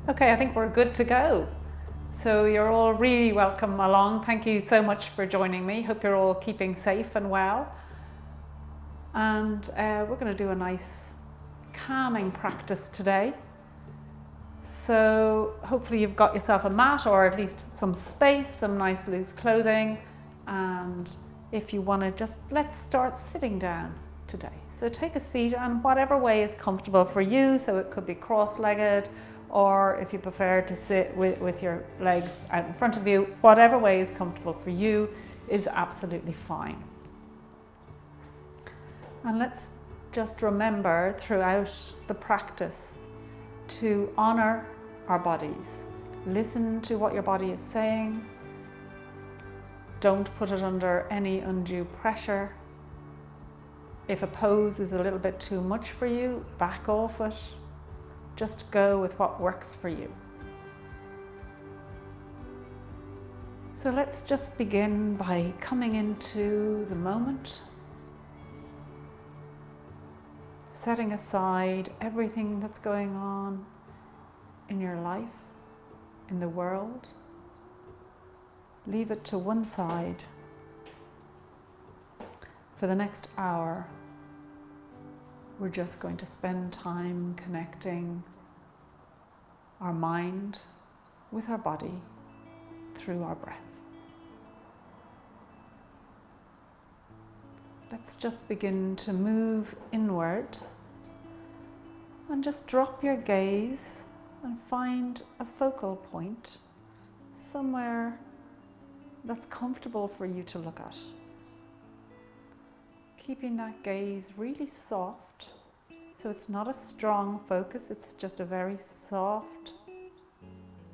Okay, I think we're good to go. So you're all really welcome along. Thank you so much for joining me. Hope you're all keeping safe and well. And we're going to do a nice calming practice today. So hopefully you've got yourself a mat or at least some space, some nice loose clothing. And if you want to let's start sitting down today. So take a seat and whatever way is comfortable for you. So it could be cross-legged, or if you prefer to sit with your legs out in front of you, whatever way is comfortable for you is absolutely fine. And let's just remember throughout the practice to honor our bodies. Listen to what your body is saying. Don't put it under any undue pressure. If a pose is a little bit too much for you, back off it. Just go with what works for you. So let's just begin by coming into the moment, setting aside everything that's going on in your life, in the world. Leave it to one side. For the next hour, we're just going to spend time connecting our mind with our body through our breath. Let's just begin to move inward and just drop your gaze and find a focal point somewhere that's comfortable for you to look at. Keeping that gaze really soft, so it's not a strong focus, it's just a very soft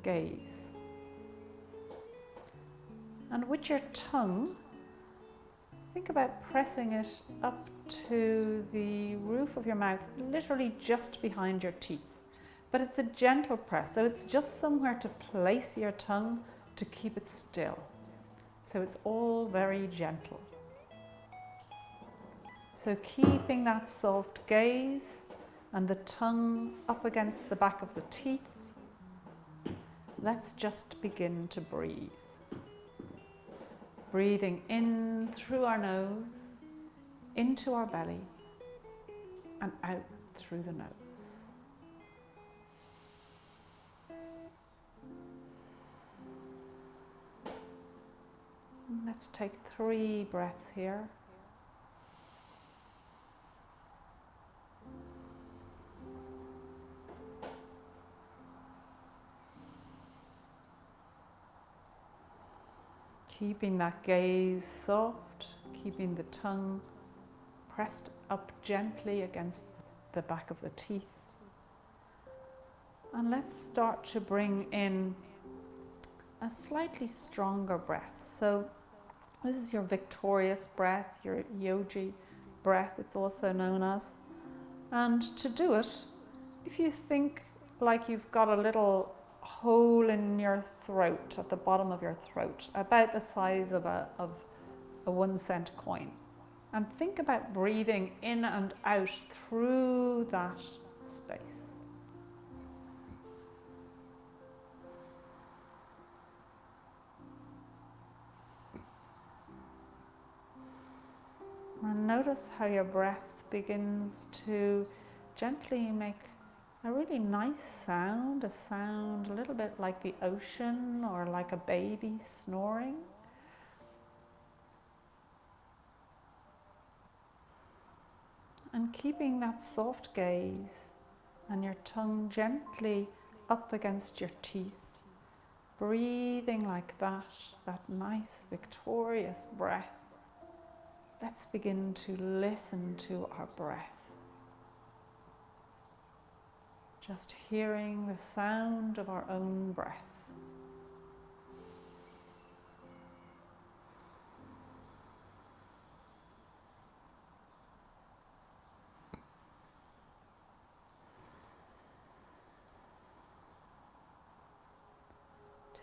gaze. And with your tongue, think about pressing it up to the roof of your mouth, literally just behind your teeth. But it's a gentle press, so it's just somewhere to place your tongue to keep it still. So it's all very gentle. So keeping that soft gaze and the tongue up against the back of the teeth, let's just begin to breathe. Breathing in through our nose, into our belly, and out through the nose. Let's take 3 breaths here. Keeping that gaze soft, keeping the tongue pressed up gently against the back of the teeth. And let's start to bring in a slightly stronger breath. So this is your victorious breath, your yogi breath, it's also known as. And to do it, if you think like you've got a little hole in your throat, at the bottom of your throat, about the size of a 1-cent coin. And think about breathing in and out through that space. And notice how your breath begins to gently make a really nice sound, a sound a little bit like the ocean or like a baby snoring. And keeping that soft gaze and your tongue gently up against your teeth, breathing like that nice victorious breath. Let's begin to listen to our breath. Just hearing the sound of our own breath.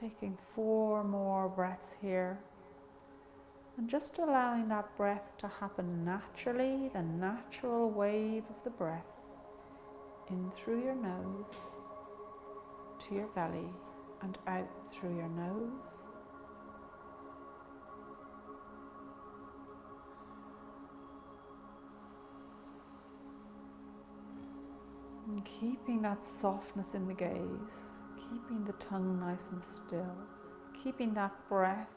Taking 4 more breaths here. And just allowing that breath to happen naturally, the natural wave of the breath in through your nose into your belly and out through your nose. And keeping that softness in the gaze, keeping the tongue nice and still, keeping that breath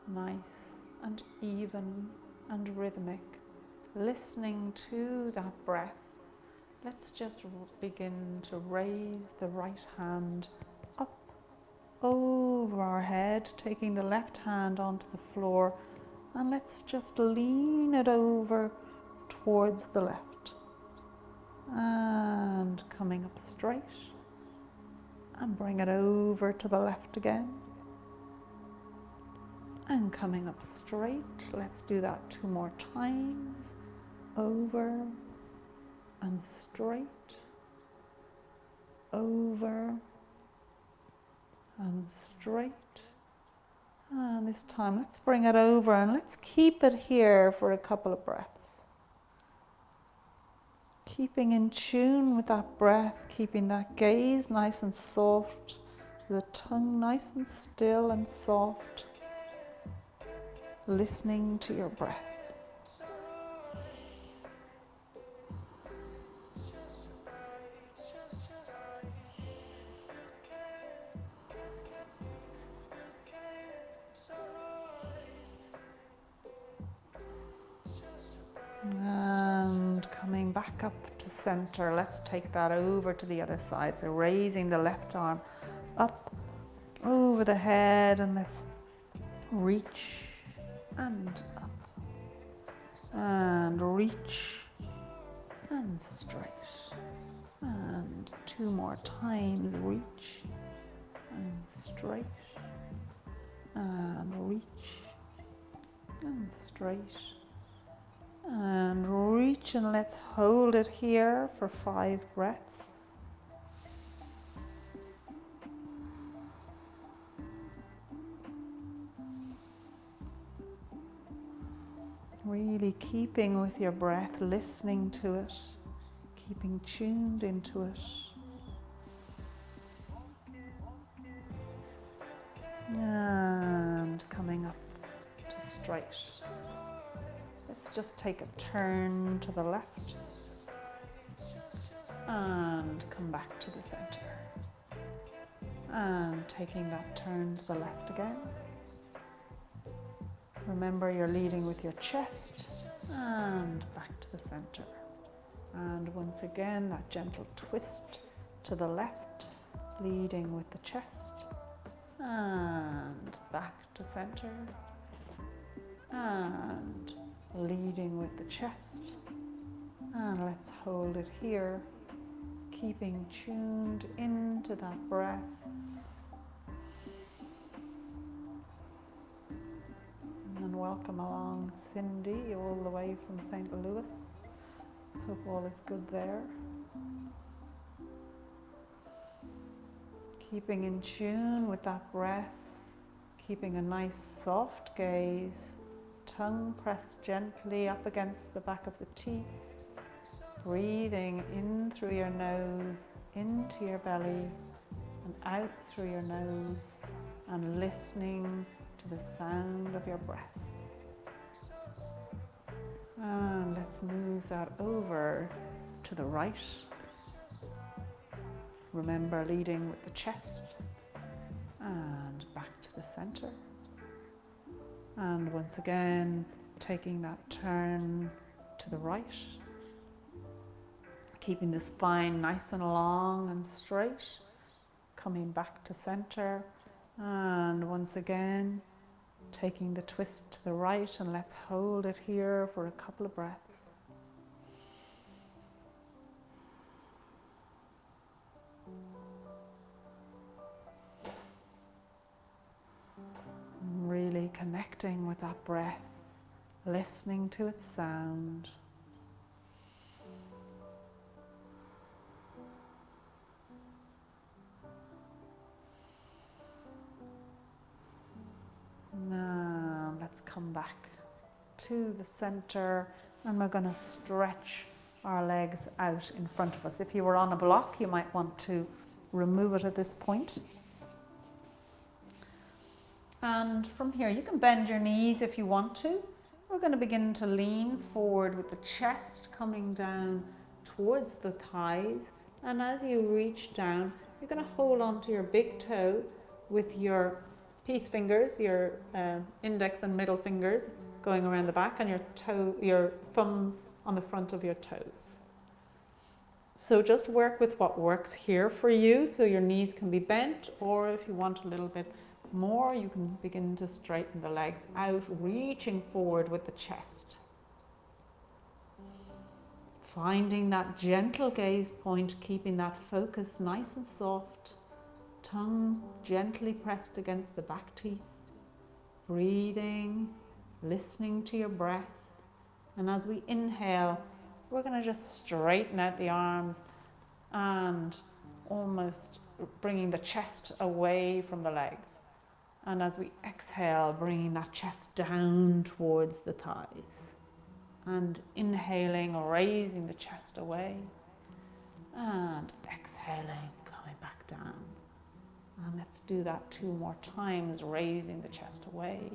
nice and even and rhythmic, listening to that breath. Let's just begin to raise the right hand up over our head, taking the left hand onto the floor, and let's just lean it over towards the left. And coming up straight, and bring it over to the left again. And coming up straight, let's do that 2 more times. Over and straight, over and straight. And this time, let's bring it over and let's keep it here for a couple of breaths. Keeping in tune with that breath, keeping that gaze nice and soft, the tongue nice and still and soft, listening to your breath. And coming back up to center, let's take that over to the other side. So raising the left arm up over the head, and let's reach and up and reach and straight, and 2 more times, reach and straight and reach and straight and reach, and let's hold it here for 5 breaths. Really keeping with your breath, listening to it, keeping tuned into it. And coming up to straight. Let's just take a turn to the left and come back to the center. And taking that turn to the left again. Remember, you're leading with your chest and back to the center. And once again, that gentle twist to the left, leading with the chest and back to center. And leading with the chest, and let's hold it here, keeping tuned into that breath. And then welcome along Cindy, all the way from St. Louis. Hope all is good there. Keeping in tune with that breath, keeping a nice soft gaze, tongue pressed gently up against the back of the teeth, breathing in through your nose, into your belly, and out through your nose, and listening to the sound of your breath. And let's move that over to the right. Remember, leading with the chest, and back to the center. And once again, taking that turn to the right, keeping the spine nice and long and straight, coming back to center, and once again, taking the twist to the right, and let's hold it here for a couple of breaths. Really connecting with that breath, listening to its sound. Now let's come back to the center, and we're going to stretch our legs out in front of us. If you were on a block, you might want to remove it at this point. And from here, you can bend your knees if you want to. We're going to begin to lean forward with the chest coming down towards the thighs. And as you reach down, you're going to hold on to your big toe with your peace fingers, your index and middle fingers going around the back, and your thumbs on the front of your toes. So just work with what works here for you. So your knees can be bent, or if you want a little bit more, you can begin to straighten the legs out, reaching forward with the chest. Finding that gentle gaze point, keeping that focus nice and soft, tongue gently pressed against the back teeth, breathing, listening to your breath. And as we inhale, we're going to just straighten out the arms and almost bringing the chest away from the legs. And as we exhale, bringing that chest down towards the thighs. And inhaling, raising the chest away. And exhaling, coming back down. And let's do that 2 more times, raising the chest away.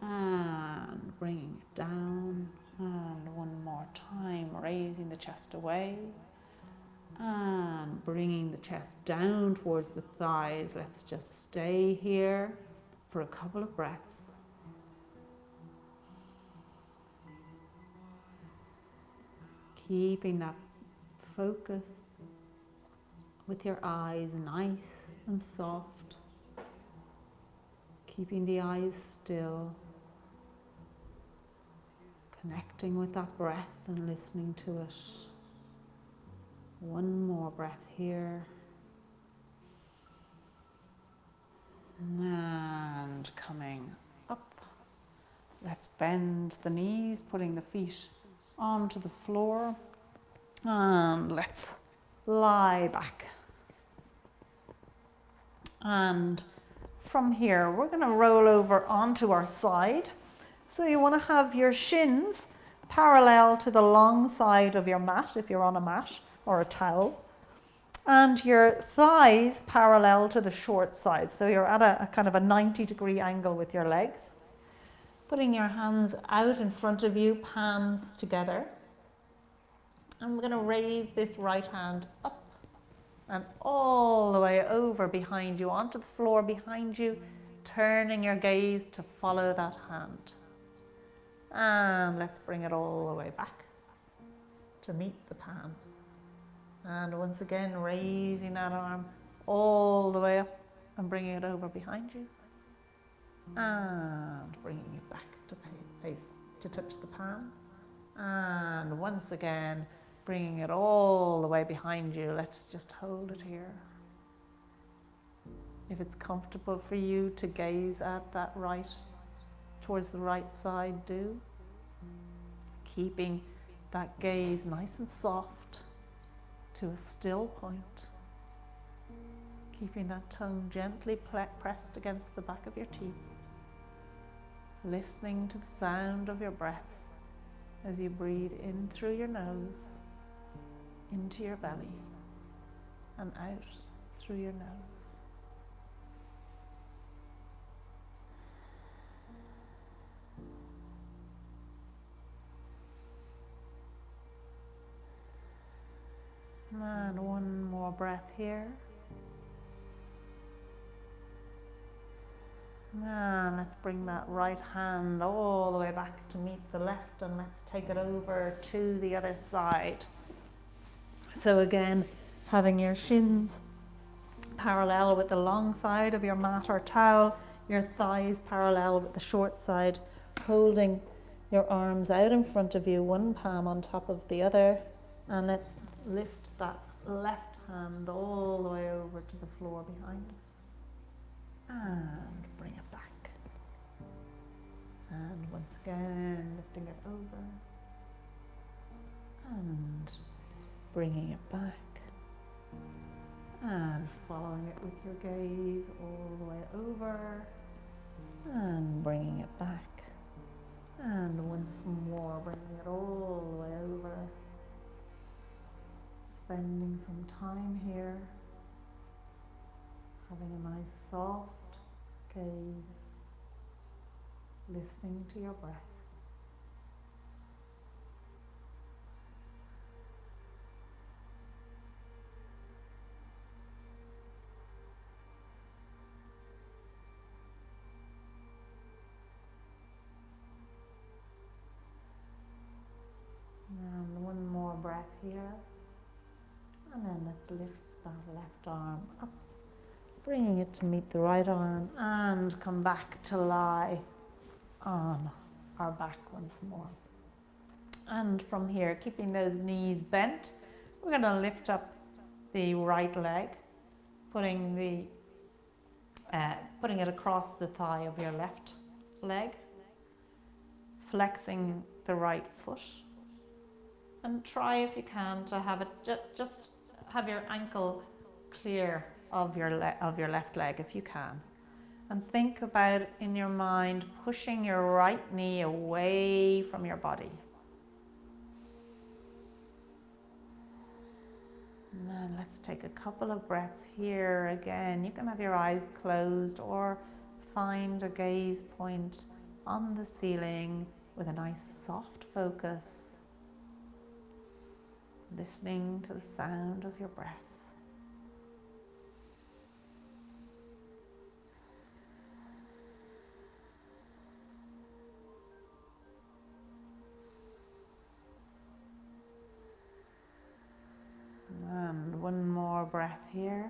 And bringing it down. And 1 more time, raising the chest away. And bringing the chest down towards the thighs. Let's just stay here for a couple of breaths. Keeping that focus with your eyes nice and soft. Keeping the eyes still. Connecting with that breath and listening to it. 1 more breath here. And coming up. Let's bend the knees, putting the feet onto the floor. And let's lie back. And from here, we're going to roll over onto our side. So you want to have your shins parallel to the long side of your mat, if you're on a mat or a towel, and your thighs parallel to the short side. So you're at a kind of a 90-degree angle with your legs. Putting your hands out in front of you, palms together. And we're going to raise this right hand up and all the way over behind you, onto the floor behind you, turning your gaze to follow that hand. And let's bring it all the way back to meet the palm. And once again, raising that arm all the way up and bringing it over behind you. And bringing it back to face to touch the palm. And once again, bringing it all the way behind you. Let's just hold it here. If it's comfortable for you to gaze at that towards the right side, do. Keeping that gaze nice and soft to a still point. Keeping that tongue gently pressed against the back of your teeth. Listening to the sound of your breath as you breathe in through your nose, into your belly, and out through your nose. And 1 more breath here. And let's bring that right hand all the way back to meet the left, and let's take it over to the other side. So again, having your shins parallel with the long side of your mat or towel, your thighs parallel with the short side, holding your arms out in front of you, 1 palm on top of the other, and let's lift that left hand all the way over to the floor behind us. And bring it back. And once again, lifting it over. And bringing it back. And following it with your gaze all the way over. And bringing it back. And once more, bringing it all the way over. Spending some time here having a nice soft gaze, listening to your breath. And one more breath here. And then let's lift that left arm up, bringing it to meet the right arm, and come back to lie on our back once more. And from here, keeping those knees bent, we're going to lift up the right leg, putting it across the thigh of your left leg, flexing the right foot, and try if you can to have it just have your ankle clear of your left leg if you can. And think about in your mind pushing your right knee away from your body. And then let's take a couple of breaths here again. You can have your eyes closed or find a gaze point on the ceiling with a nice soft focus, listening to the sound of your breath. And one more breath here.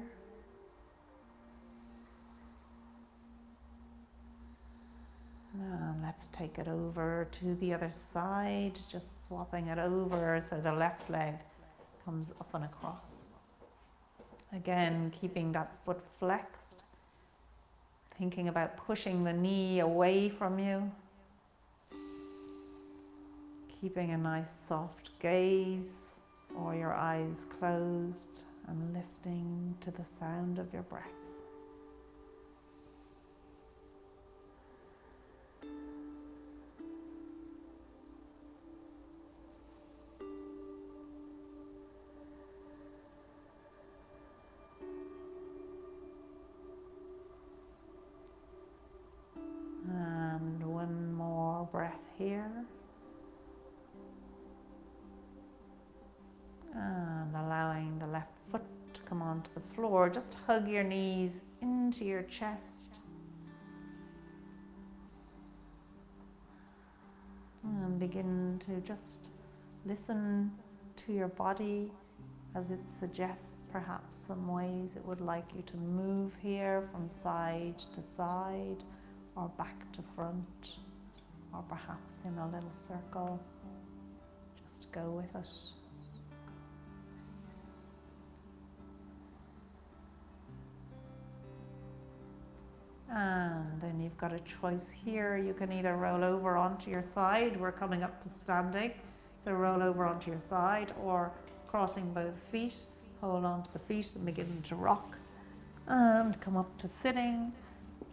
And let's take it over to the other side, just swapping it over so the left leg comes up and across. Again, keeping that foot flexed, thinking about pushing the knee away from you, keeping a nice soft gaze or your eyes closed and listening to the sound of your breath. And one more breath here. And allowing the left foot to come onto the floor. Just hug your knees into your chest. And begin to just listen to your body as it suggests perhaps some ways it would like you to move here from side to side or back to front or perhaps in a little circle. Just go with it. And then you've got a choice here. You can either roll over onto your side. We're coming up to standing. So roll over onto your side or crossing both feet. Hold onto the feet and begin to rock. And come up to sitting.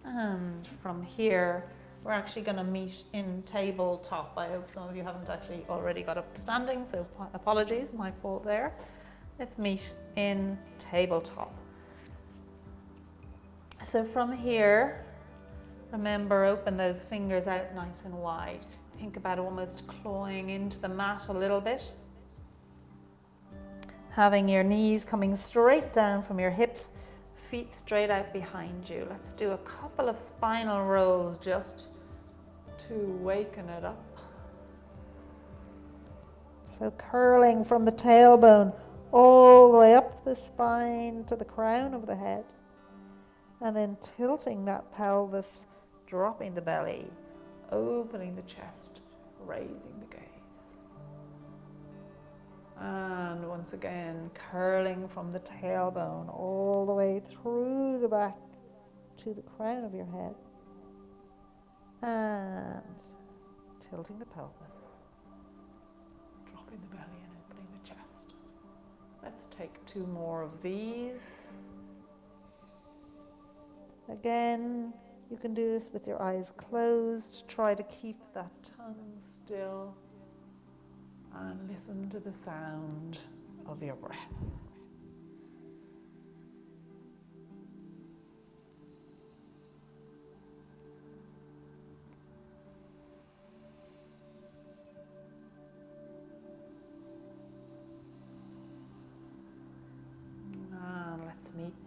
And from here, we're actually going to meet in tabletop. I hope some of you haven't actually already got up to standing, so apologies, my fault there. Let's meet in tabletop. So from here, remember, open those fingers out nice and wide. Think about almost clawing into the mat a little bit. Having your knees coming straight down from your hips, feet straight out behind you. Let's do a couple of spinal rolls just to waken it up. So curling from the tailbone all the way up the spine to the crown of the head. And then tilting that pelvis, dropping the belly, opening the chest, raising the gaze. And once again, curling from the tailbone all the way through the back to the crown of your head. And tilting the pelvis, dropping the belly and opening the chest. Let's take 2 more of these. Again, you can do this with your eyes closed. Try to keep that tongue still and listen to the sound of your breath.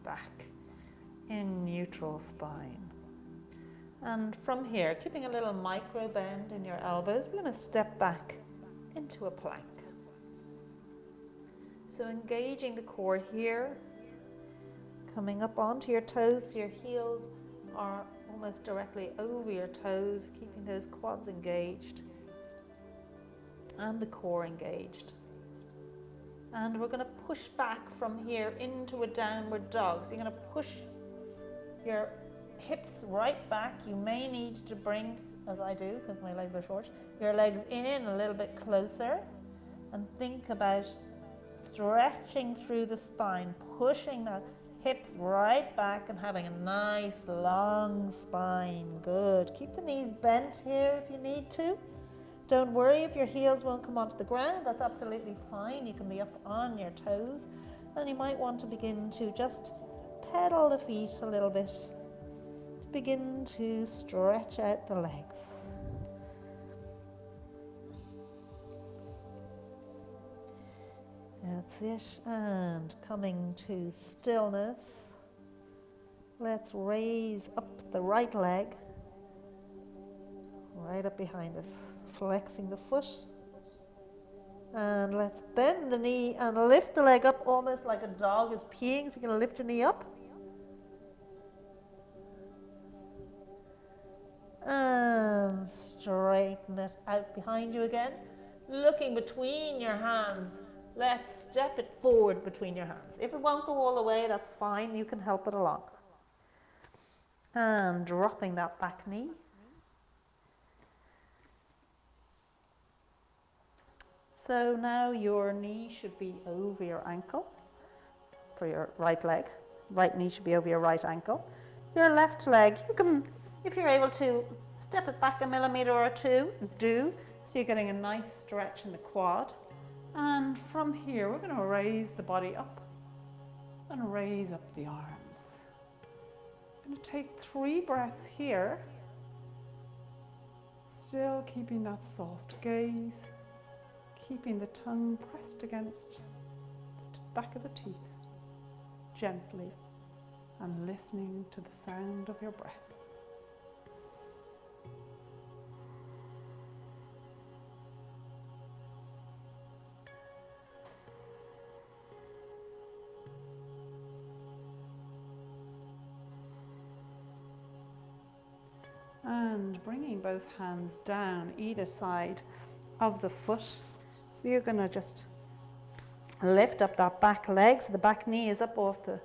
back in neutral spine. And from here, keeping a little micro bend in your elbows, we're going to step back into a plank. So engaging the core here, coming up onto your toes, so your heels are almost directly over your toes, keeping those quads engaged and the core engaged. And we're going to push back from here into a downward dog. So you're going to push your hips right back. You may need to bring, as I do because my legs are short, your legs in a little bit closer, and think about stretching through the spine, pushing the hips right back and having a nice long spine. Good. Keep the knees bent here if you need to. Don't worry if your heels won't come onto the ground. That's absolutely fine. You can be up on your toes, and you might want to begin to just pedal the feet a little bit to begin to stretch out the legs. That's it. And coming to stillness, let's raise up the right leg, right up behind us, flexing the foot. And let's bend the knee and lift the leg up almost like a dog is peeing. So you're going to lift your knee up. And straighten it out behind you again. Looking between your hands. Let's step it forward between your hands. If it won't go all the way, that's fine. You can help it along. And dropping that back knee. So now your knee should be over your ankle for your right leg. Right knee should be over your right ankle. Your left leg, you can, if you're able to, step it back a millimeter or two, do. So you're getting a nice stretch in the quad. And from here, we're going to raise the body up and raise up the arms. I'm going to take 3 breaths here, still keeping that soft gaze, keeping the tongue pressed against the back of the teeth, gently, and listening to the sound of your breath. And bringing both hands down either side of the foot, we're going to just lift up that back leg. So the back knee is up off the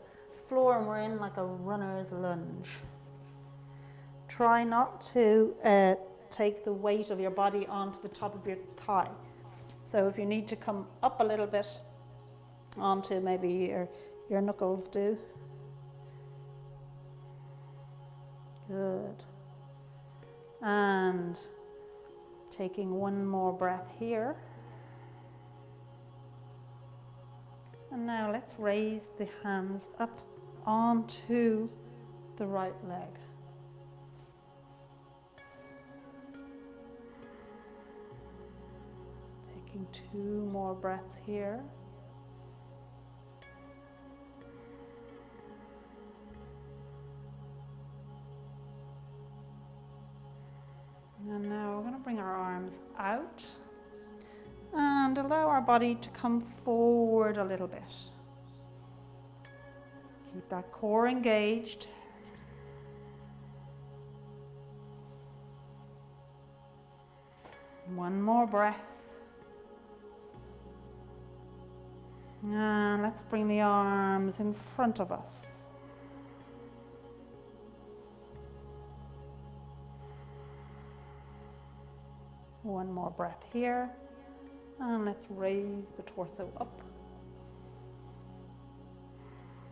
floor and we're in like a runner's lunge. Try not to take the weight of your body onto the top of your thigh. So if you need to come up a little bit onto maybe your knuckles, do. Good. And taking one more breath here. And now let's raise the hands up onto the right leg. Taking 2 more breaths here. And now we're going to bring our arms out and allow our body to come forward a little bit. Keep that core engaged. One more breath. And let's bring the arms in front of us. One more breath here, and let's raise the torso up.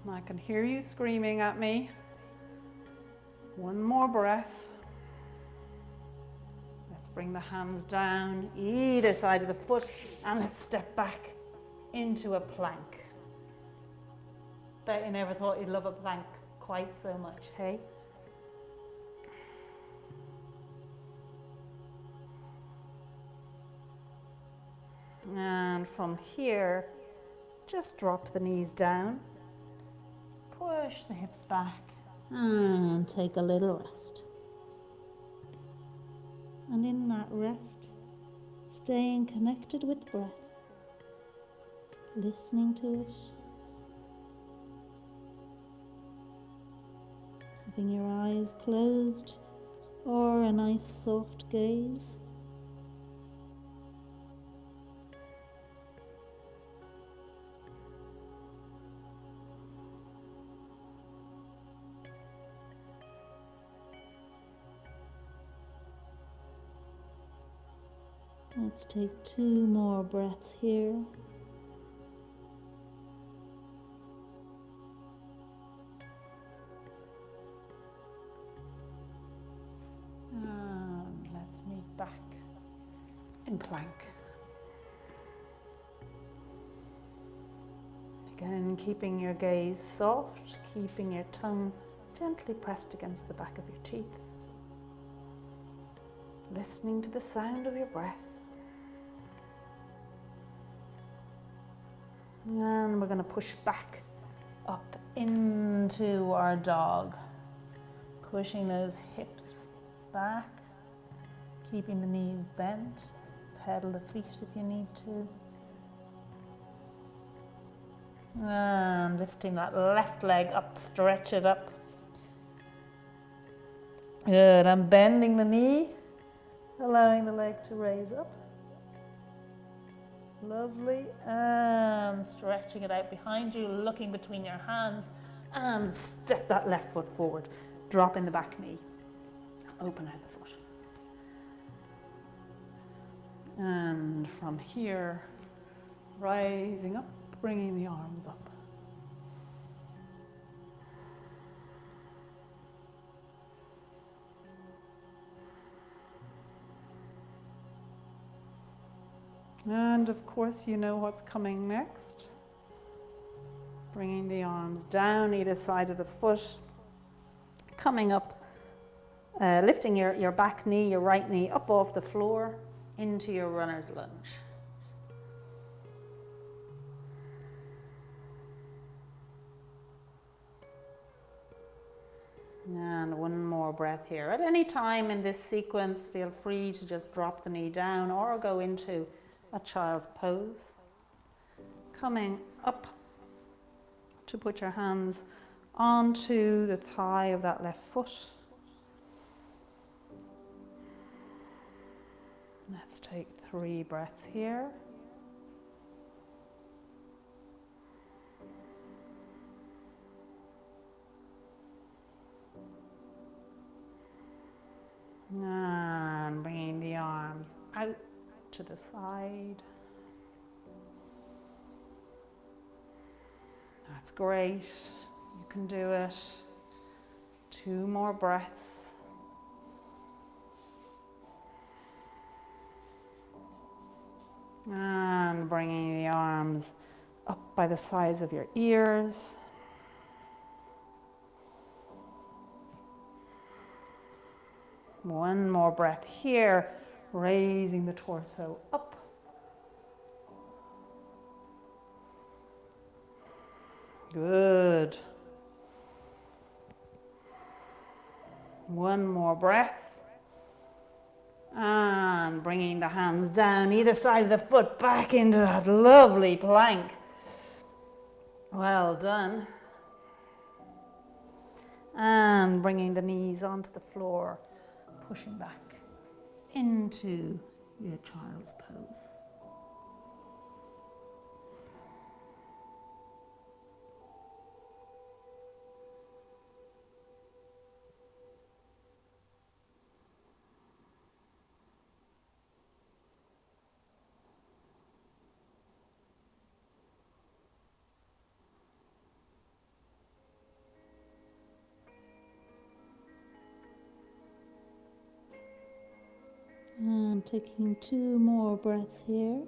I can hear you screaming at me. One more breath. Let's bring the hands down either side of the foot, and let's step back into a plank. Bet you never thought you'd love a plank quite so much, hey? And from here, just drop the knees down. push the hips back and take a little rest. And in that rest, staying connected with the breath, listening to it, having your eyes closed or a nice soft gaze. Let's take 2 more breaths here. And let's meet back in plank. Again, keeping your gaze soft, keeping your tongue gently pressed against the back of your teeth. Listening to the sound of your breath. And we're going to push back up into our dog. Pushing those hips back, keeping the knees bent. Pedal the feet if you need to. And lifting that left leg up, stretch it up. Good, and bending the knee, allowing the leg to raise up. Lovely, and stretching it out behind you, looking between your hands, and step that left foot forward. Drop in the back knee, open out the foot. And from here, rising up, bringing the arms up. And of course, you know what's coming next. Bringing the arms down either side of the foot. Coming up, lifting your back knee, your right knee up off the floor into your runner's lunge. And one more breath here. At any time in this sequence, feel free to just drop the knee down or go into a child's pose. Coming up to put your hands onto the thigh of that left foot. Let's take 3 breaths here. And bringing the arms out to the side. That's great. You can do it. 2 more breaths. And bringing the arms up by the sides of your ears. One more breath here, raising the torso up. Good. One more breath. And bringing the hands down either side of the foot back into that lovely plank. Well done. And bringing the knees onto the floor, pushing back into your child's pose. And taking 2 more breaths here.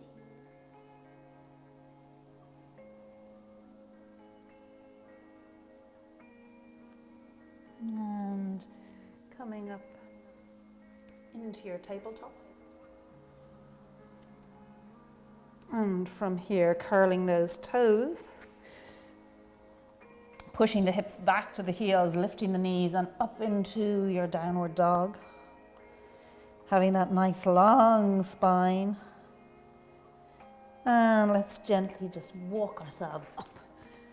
And coming up into your tabletop. And from here, curling those toes. Pushing the hips back to the heels, lifting the knees and up into your downward dog. Having that nice long spine. And let's gently just walk ourselves up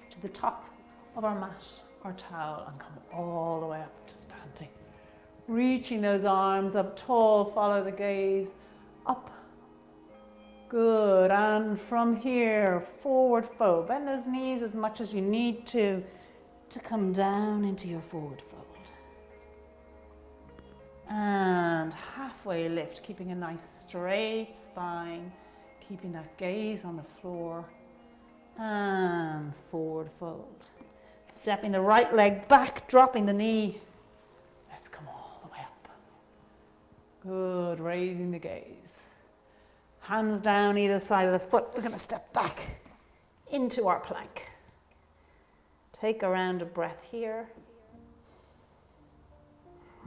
to the top of our mat or towel and come all the way up to standing. Reaching those arms up tall, follow the gaze up. Good, and from here, forward fold. Bend those knees as much as you need to come down into your forward fold. And halfway lift, keeping a nice straight spine, keeping that gaze on the floor, and forward fold. Stepping the right leg back, dropping the knee. Let's come all the way up. Good, raising the gaze. Hands down either side of the foot. We're going to step back into our plank. Take a round of breath here.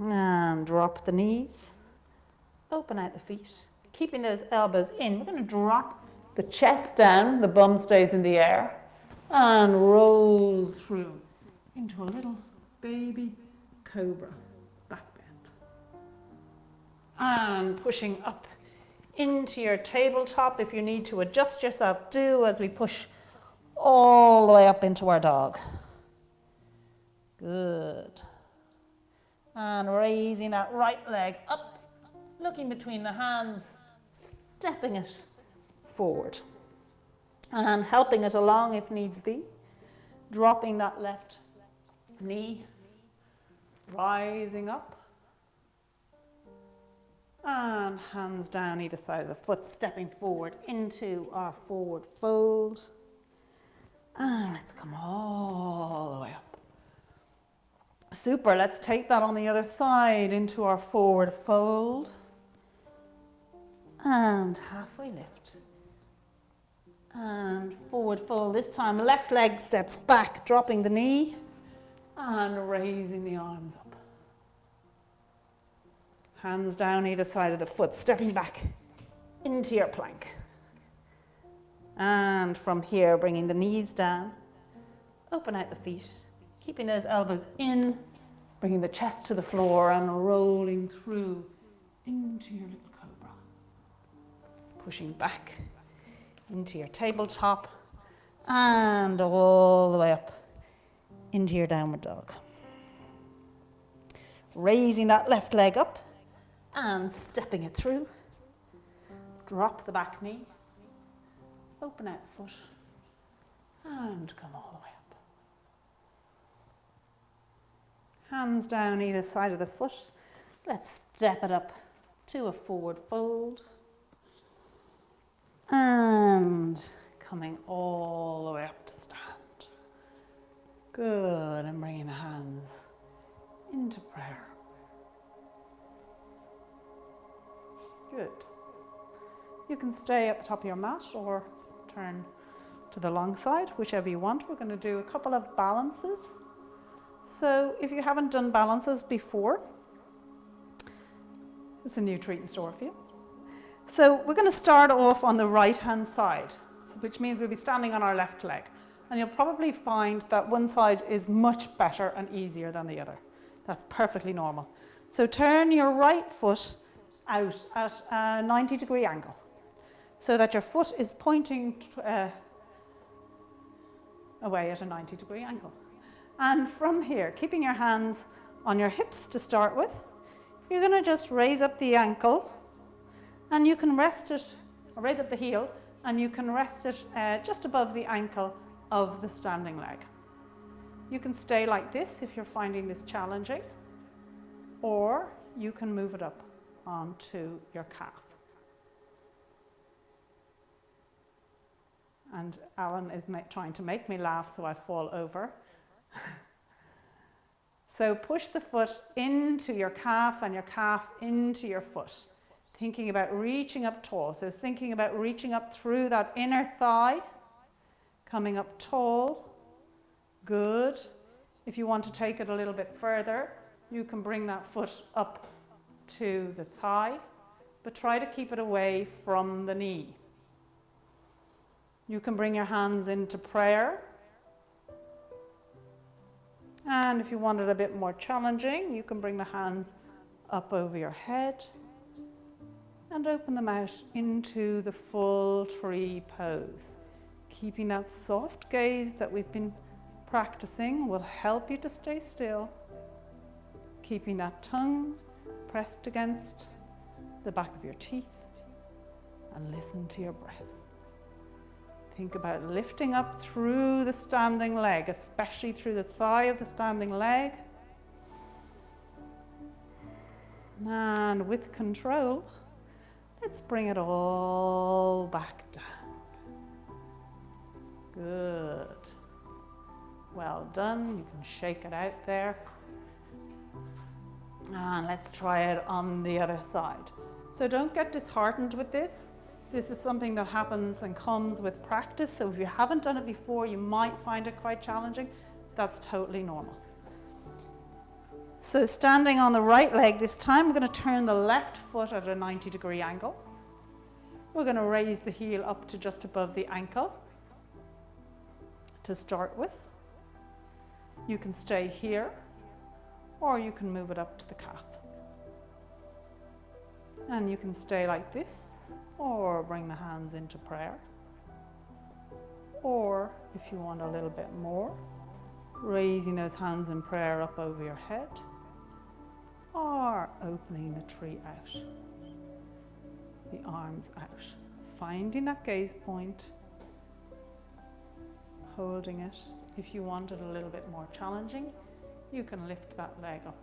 And drop the knees. Open out the feet. Keeping those elbows in. We're going to drop the chest down. The bum stays in the air. And roll through into a little baby cobra. Back bend. And pushing up into your tabletop. If you need to adjust yourself, do as we push all the way up into our dog. Good. And raising that right leg up, looking between the hands, stepping it forward. And helping it along if needs be. Dropping that left knee, rising up. And hands down either side of the foot, stepping forward into our forward fold. And let's come all the way up. Super, let's take that on the other side into our forward fold. And halfway lift. And forward fold. This time left leg steps back, dropping the knee. And raising the arms up. Hands down either side of the foot, stepping back into your plank. And from here, bringing the knees down. Open out the feet. Keeping those elbows in, bringing the chest to the floor and rolling through into your little cobra. Pushing back into your tabletop and all the way up into your downward dog. Raising that left leg up and stepping it through. Drop the back knee, open out the foot and come all the way up. Hands down either side of the foot. Let's step it up to a forward fold. And coming all the way up to stand. Good, and bringing the hands into prayer. Good. You can stay at the top of your mat or turn to the long side, whichever you want. We're going to do a couple of balances. So if you haven't done balances before, it's a new treat in store for you. So we're going to start off on the right hand side, which means we'll be standing on our left leg. And you'll probably find that one side is much better and easier than the other. That's perfectly normal. So turn your right foot out at a 90-degree angle so that your foot is pointing away at a 90-degree angle. And from here, keeping your hands on your hips to start with, you're going to just raise up the ankle and you can rest it, or raise up the heel, and you can rest it just above the ankle of the standing leg. You can stay like this if you're finding this challenging, or you can move it up onto your calf. And Alan is trying to make me laugh, so I fall over. So push the foot into your calf and your calf into your foot. Thinking about reaching up tall. So thinking about reaching up through that inner thigh, coming up tall. Good. If you want to take it a little bit further, you can bring that foot up to the thigh, but try to keep it away from the knee. You can bring your hands into prayer. And if you want it a bit more challenging, you can bring the hands up over your head and open them out into the full tree pose. Keeping that soft gaze that we've been practicing will help you to stay still. Keeping that tongue pressed against the back of your teeth, and listen to your breath. Think about lifting up through the standing leg, especially through the thigh of the standing leg. And with control, let's bring it all back down. Good. Well done. You can shake it out there. And let's try it on the other side. So don't get disheartened with this. This is something that happens and comes with practice. So if you haven't done it before, you might find it quite challenging. That's totally normal. So standing on the right leg this time, we're going to turn the left foot at a 90-degree angle. We're going to raise the heel up to just above the ankle to start with. You can stay here, or you can move it up to the calf. And you can stay like this, or bring the hands into prayer. Or, if you want a little bit more, raising those hands in prayer up over your head, or opening the tree out, the arms out. Finding that gaze point, holding it. If you want it a little bit more challenging, you can lift that leg up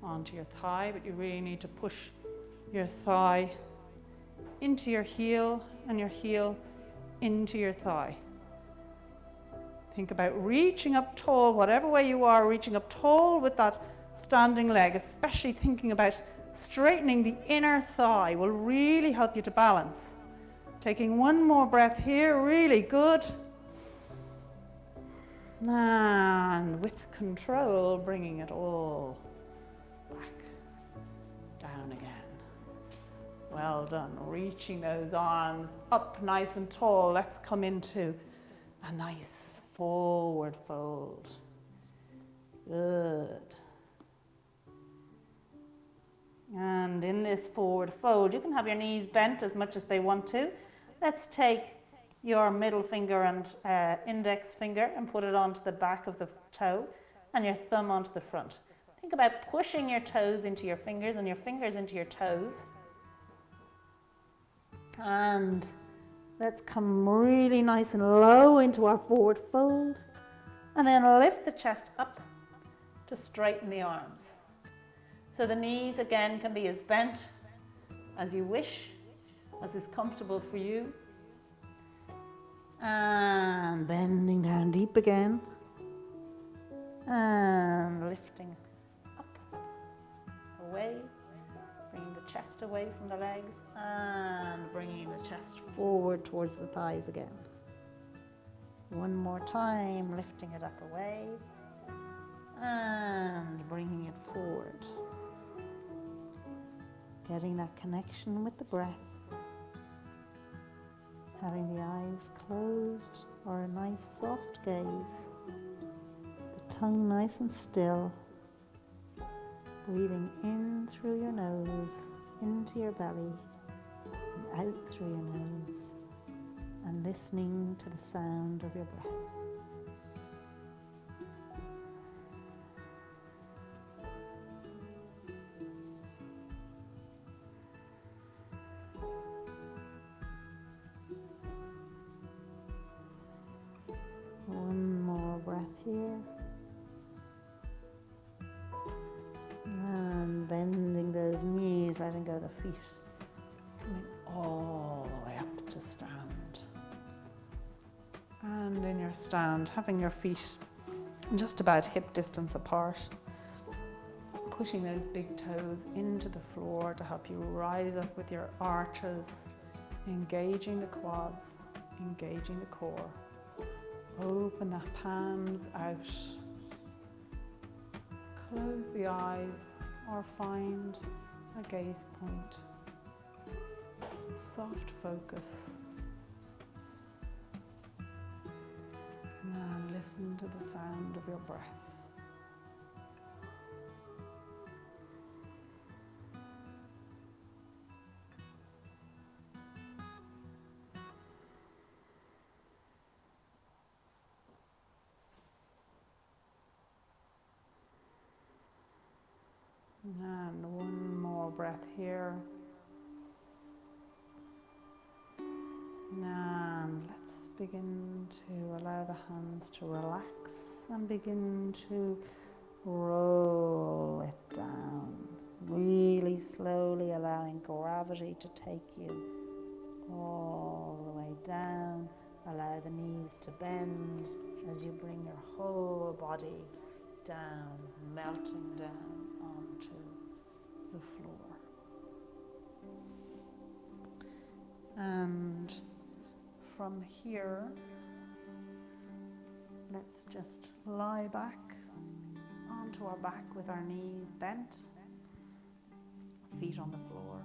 onto your thigh, but you really need to push your thigh into your heel and your heel into your thigh. Think about reaching up tall, whatever way you are, reaching up tall with that standing leg, especially thinking about straightening the inner thigh will really help you to balance. Taking one more breath here, really good. And with control, bringing it all back down again. Well done. Reaching those arms up nice and tall. Let's come into a nice forward fold. Good. And in this forward fold, you can have your knees bent as much as they want to. Let's take your middle finger and index finger and put it onto the back of the toe and your thumb onto the front. Think about pushing your toes into your fingers and your fingers into your toes. And let's come really nice and low into our forward fold, and then lift the chest up to straighten the arms. So the knees again can be as bent as you wish, as is comfortable for you. And bending down deep again. And lifting up, away, bringing the chest away from the legs, and bringing the chest forward towards the thighs again. One more time, lifting it up away, and bringing it forward. Getting that connection with the breath. Having the eyes closed or a nice soft gaze. The tongue nice and still. Breathing in through your nose, into your belly, and out through your nose. And listening to the sound of your breath. One more breath here. And bending those knees, letting go of the feet. Coming all the way up to stand. And in your stand, having your feet just about hip distance apart. Pushing those big toes into the floor to help you rise up with your arches. Engaging the quads, engaging the core. Open the palms out. Close the eyes or find a gaze point. Soft focus. And listen Listen to the sound of your breath. And one more breath here. And let's begin to allow the hands to relax and begin to roll it down. Really slowly allowing gravity to take you all the way down. Allow the knees to bend as you bring your whole body down, melting down onto the floor. And from here, let's just lie back onto our back with our knees bent, feet on the floor.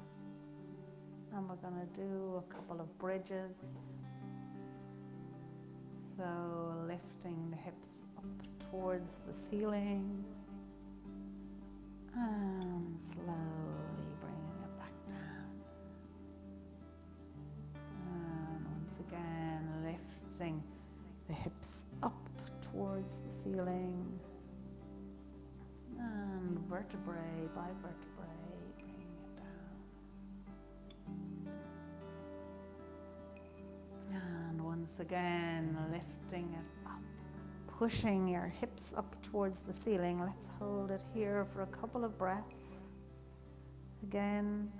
And we're going to do a couple of bridges. So lifting the hips up towards the ceiling and slowly bringing it back down. And once again, lifting the hips up towards the ceiling and vertebrae by vertebrae, bringing it down. And once again, lifting it up, pushing your hips up towards the ceiling. Let's hold it here for a couple of breaths. Again,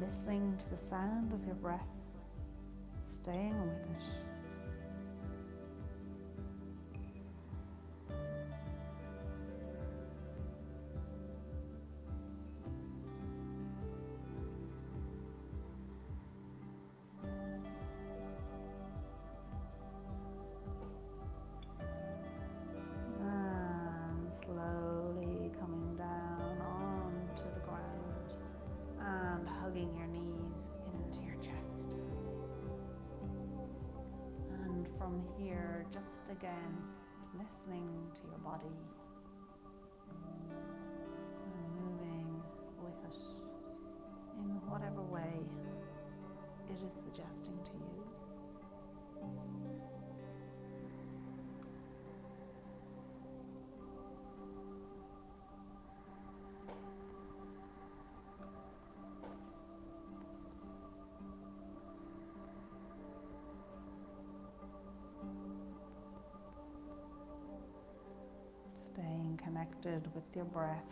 listening to the sound of your breath, staying with it. Slowly coming down onto the ground and hugging your knees into your chest. And from here, just again, listening to your body and moving with it in whatever way it is suggesting to you. Staying connected with your breath.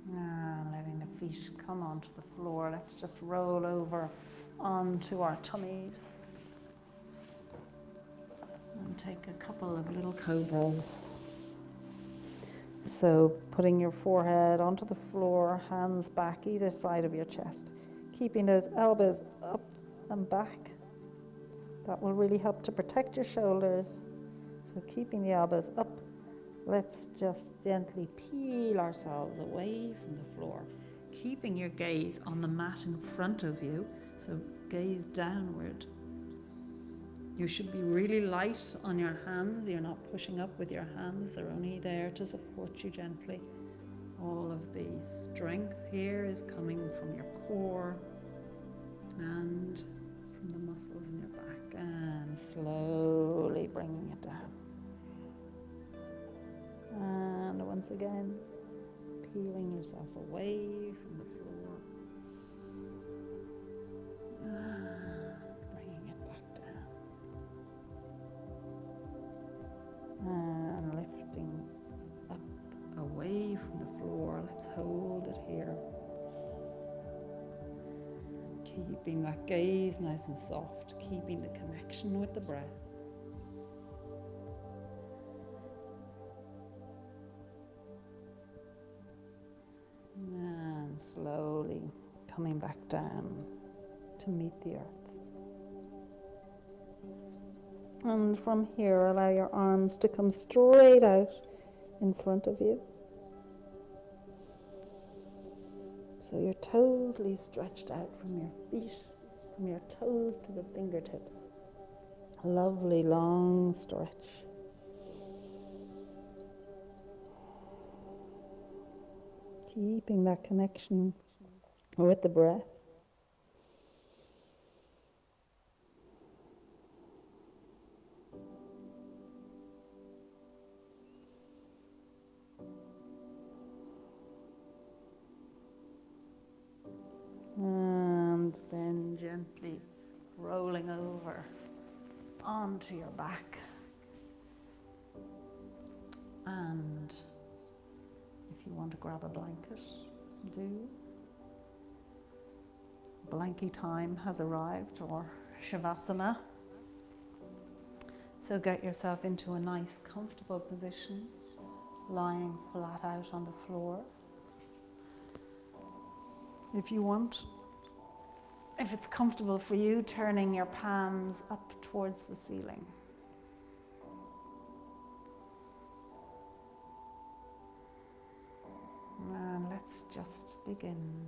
And letting the feet come onto the floor. Let's just roll over onto our tummies. And take a couple of little cobras. So putting your forehead onto the floor, hands back either side of your chest. Keeping those elbows up and back. That will really help to protect your shoulders. So keeping the elbows up, let's just gently peel ourselves away from the floor. Keeping your gaze on the mat in front of you, so gaze downward. You should be really light on your hands. You're not pushing up with your hands. They're only there to support you gently. All of the strength here is coming from your core and from the muscles in your back, and slowly bringing it down. And once again, peeling yourself away from the floor. And bringing it back down. And lifting up away from the floor. Let's hold it here. Keeping that gaze nice and soft, keeping the connection with the breath. And slowly coming back down to meet the earth. And from here, allow your arms to come straight out in front of you. So you're totally stretched out from your feet, from your toes to the fingertips. A lovely long stretch. Keeping that connection with the breath. And then gently rolling over onto your back. And if you want to grab a blanket, do. Blankie time has arrived, or Shavasana. So get yourself into a nice comfortable position, lying flat out on the floor. If you want, if it's comfortable for you, turning your palms up towards the ceiling. And let's just begin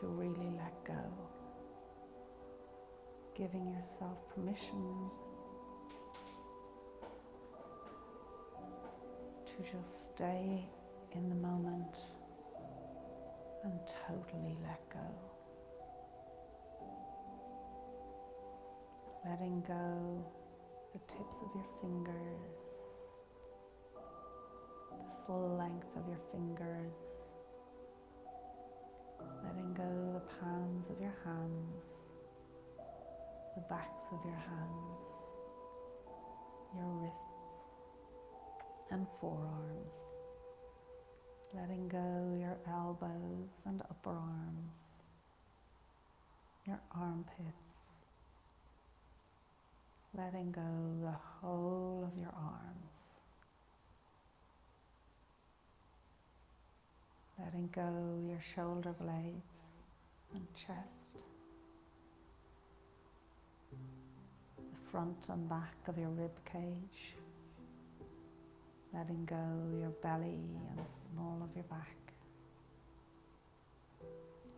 to really let go, giving yourself permission to just stay in the moment and totally let go. Letting go the tips of your fingers, the full length of your fingers, letting go the palms of your hands, the backs of your hands, your wrists and forearms, letting go your elbows and upper arms, your armpits, letting go the whole of your arms, letting go your shoulder blades and chest, the front and back of your rib cage, letting go your belly and small of your back,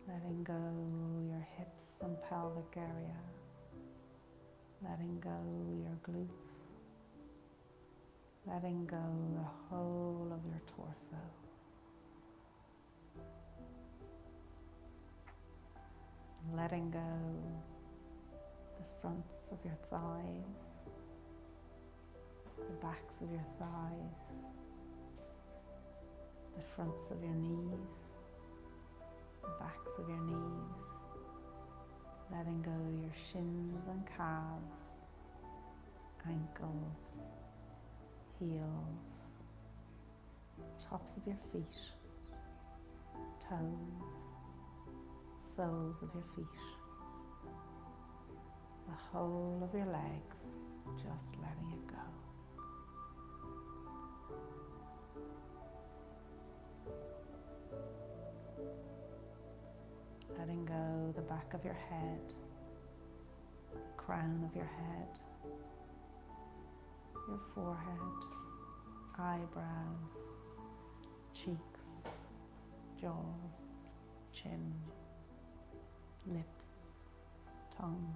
letting go your hips and pelvic area, letting go your glutes, letting go the whole of your torso. Letting go the fronts of your thighs, the backs of your thighs, the fronts of your knees, the backs of your knees, letting go your shins and calves, ankles, heels, tops of your feet, toes, soles of your feet, the whole of your legs, just letting it go. Letting go the back of your head, the crown of your head, your forehead, eyebrows, cheeks, jaws, chin, lips, tongue,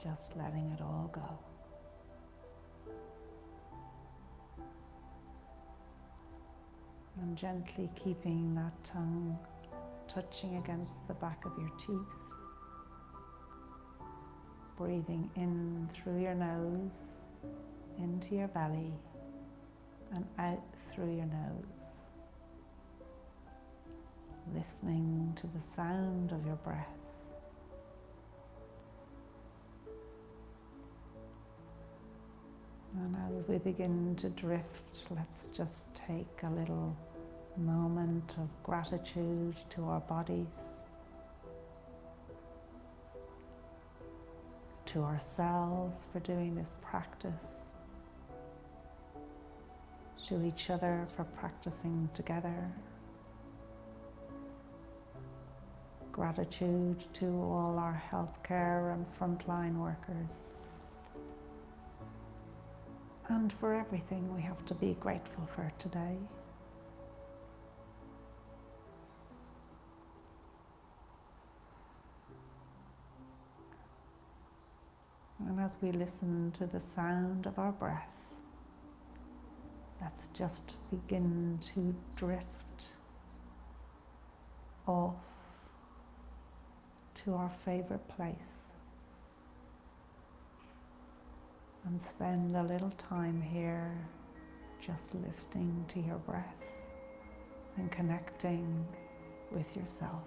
just letting it all go. And gently keeping that tongue touching against the back of your teeth, breathing in through your nose, into your belly, and out through your nose. Listening to the sound of your breath. And as we begin to drift, let's just take a little moment of gratitude to our bodies, to ourselves for doing this practice, to each other for practicing together. Gratitude to all our healthcare and frontline workers, and for everything we have to be grateful for today. as we listen to the sound of our breath, let's just begin to drift off to our favorite place and spend a little time here just listening to your breath and connecting with yourself.